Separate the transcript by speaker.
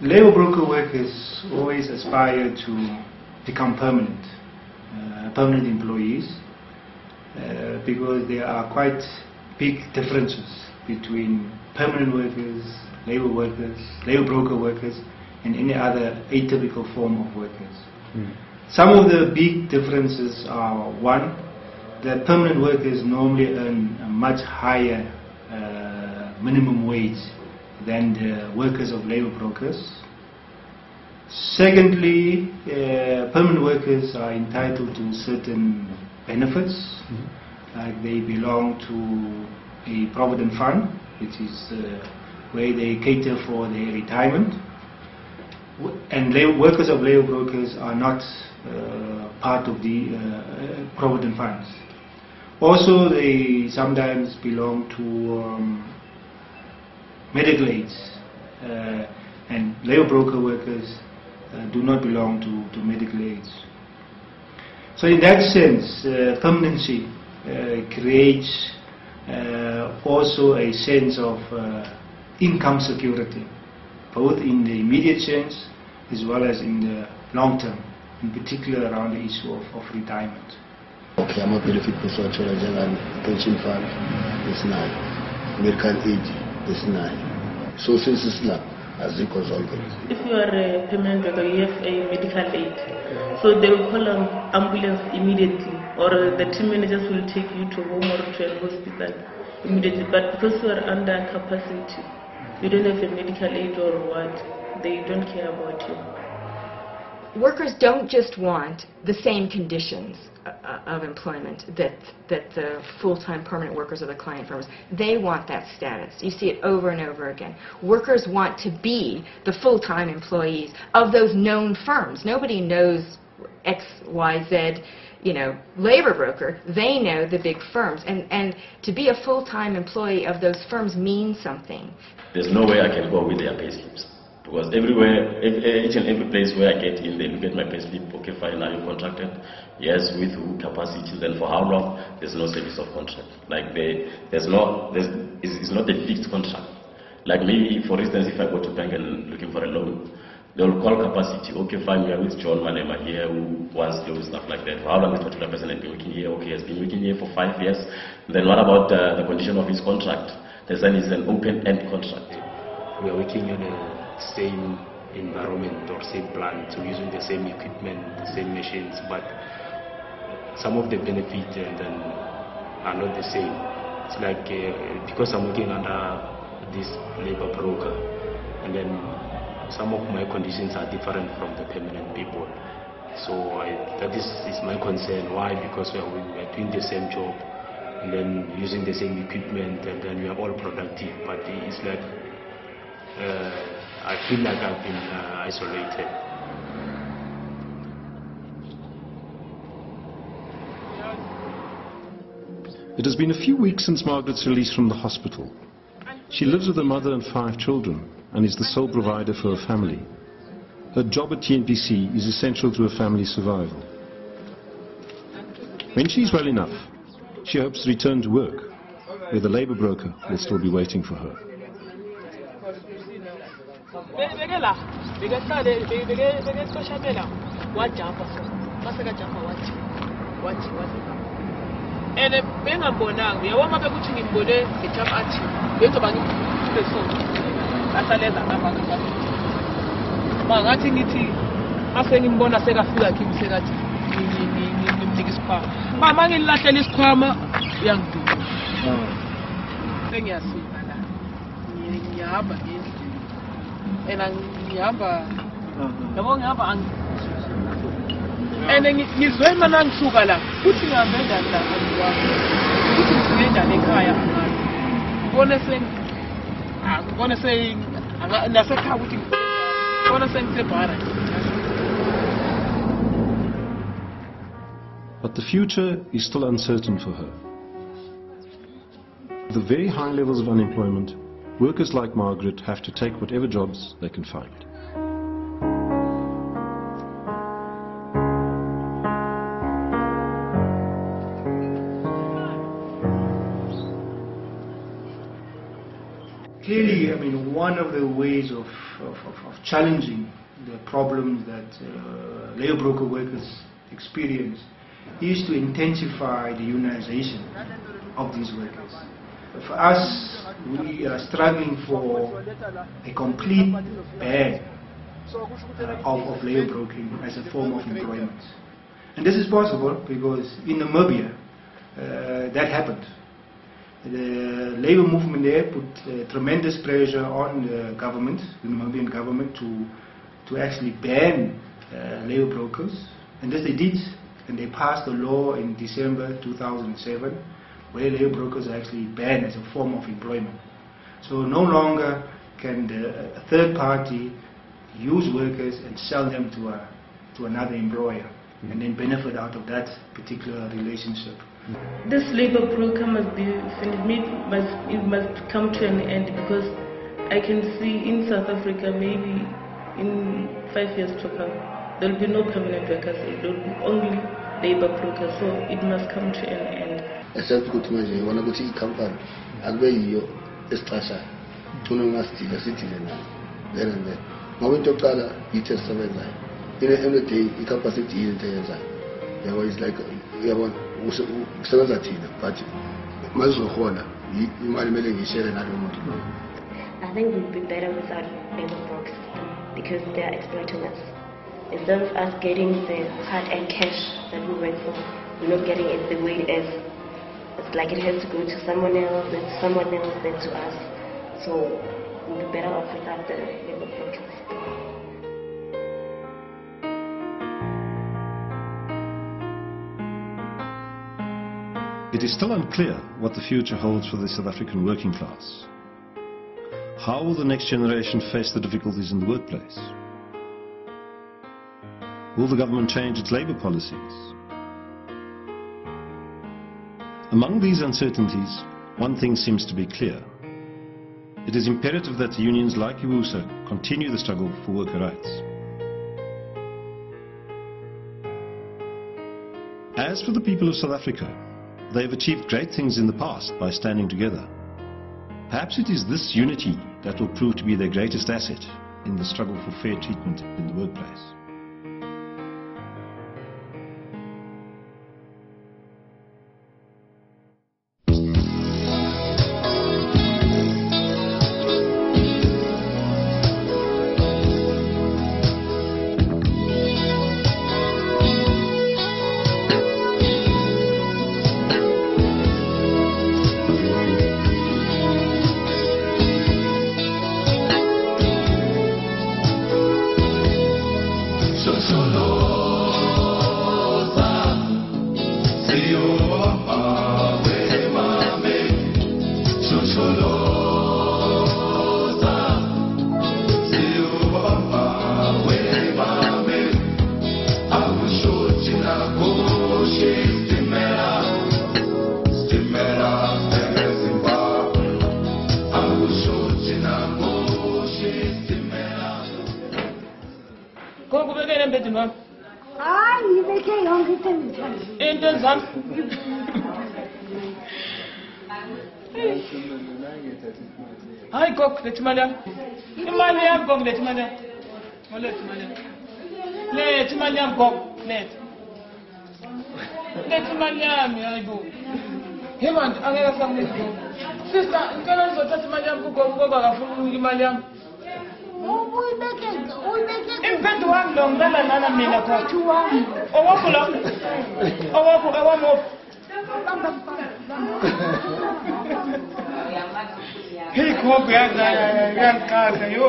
Speaker 1: Labor broker workers always aspire to become permanent employees because there are quite big differences between permanent workers, labor broker workers, and any other atypical form of workers. Some of the big differences are: one, that permanent workers normally earn a much higher minimum wage than the workers of labor brokers. Secondly, permanent workers are entitled to certain benefits, like they belong to a provident fund, which is where they cater for their retirement, and workers of labor brokers are not part of the provident funds. Also, they sometimes belong to medical aids, and labor broker workers do not belong to medical aids. So in that sense, permanency creates also a sense of income security, both in the immediate sense as well as in the long term, in particular around the issue of retirement.
Speaker 2: Okay, I'm a benefit person, general pension fund, it's 9. Medical aid, it's 9. Social Islam, as they call it.
Speaker 3: If you are a permanent worker, you have a medical aid. So they will call an ambulance immediately, or the team managers will take you to home or to a hospital immediately. But because you are under capacity, you don't have a medical aid or what, they don't care about you.
Speaker 4: Workers don't just want the same conditions of employment that the full-time permanent workers of the client firms. They want that status. You see it over and over again. Workers want to be the full-time employees of those known firms. Nobody knows X, Y, Z, labor broker. They know the big firms. And to be a full-time employee of those firms means something.
Speaker 5: There's no way I can go with their payslips. Because everywhere, each and every place where I get in, they look at my payslip. Okay, fine, are you contracted? Yes, with who, capacity, then for how long? There's no service of contract. Like it's not a fixed contract. Like me, for instance, if I go to bank and looking for a loan, they'll call capacity. Okay, fine, we are with John Manema here who wants loans, stuff like that. For how long this particular person has been working here? Okay, has been working here for 5 years. Then what about the condition of his contract? They say it's an open-end contract.
Speaker 6: We are working in the same environment or same plant, so using the same equipment, the same machines, but some of the benefits are not the same. It's like because I'm working under this labor broker, and then some of my conditions are different from the permanent people. So that is my concern. Why? Because we are doing the same job and then using the same equipment, and then we are all productive, but it's like I feel like I've been isolated.
Speaker 7: It has been a few weeks since Margaret's release from the hospital. She lives with her mother and 5 children and is the sole provider for her family. Her job at TNPC is essential to her family's survival. When she's well enough, she hopes to return to work, where the labor broker will still be waiting for her. But the future is still uncertain for her. With the very high levels of unemployment, workers like Margaret have to take whatever jobs they can find.
Speaker 1: clearly, I mean, one of the ways of challenging the problems that labor broker workers experience is to intensify the unionization of these workers. For us, we are struggling for a complete ban of labor brokering as a form of employment. And this is possible because in Namibia, that happened. The labor movement there put tremendous pressure on the government, the Namibian government, to actually ban labor brokers. And this they did, and they passed a law in December 2007 where labor brokers are actually banned as a form of employment. So no longer can a third party use workers and sell them to another employer and then benefit out of that particular relationship.
Speaker 3: This labor broker must be finished. It must come to an end, because I can see in South Africa maybe in 5 years to come there will be no permanent workers. There will be only labor brokers. So it must come to an end.
Speaker 2: Except ukuthi manje wona ukuthi i-company akube yiyo esiqashayo thuna ungasidila sithile nayo then and then ngoba into yokuqala yithi esisebenzayo in the end of the day i-capacity yinto eyenzayo yabo is like uyabona kusebenza thina but mazizokhona imali kumele ngiyishere nalo muntu.
Speaker 8: I think we'd be better without labor broker system because they are exploiting us. Instead of us getting the hard-earned cash that we work for, we're not getting it the way it is. It's like it has to go to someone else, then to someone else, then to us. So we'll be better off without the labor broker system.
Speaker 7: It is still unclear what the future holds for the South African working class. How will the next generation face the difficulties in the workplace? Will the government change its labour policies? Among these uncertainties, one thing seems to be clear. It is imperative that the unions like GIWUSA continue the struggle for worker rights. As for the people of South Africa, they have achieved great things in the past by standing together. Perhaps it is this unity that will prove to be their greatest asset in the struggle for fair treatment in the workplace.
Speaker 9: Hi, Gok, let Malia. Imaliam Gok, let Malia. Let Maliam Gok, let Maliam, I go. Him and another family go. Sister, you cannot go to Maliam go back from Maliam. In bed one long, then another minute to one. Oh, walk along. Oh, walk more. Hey, go back there, young car, you.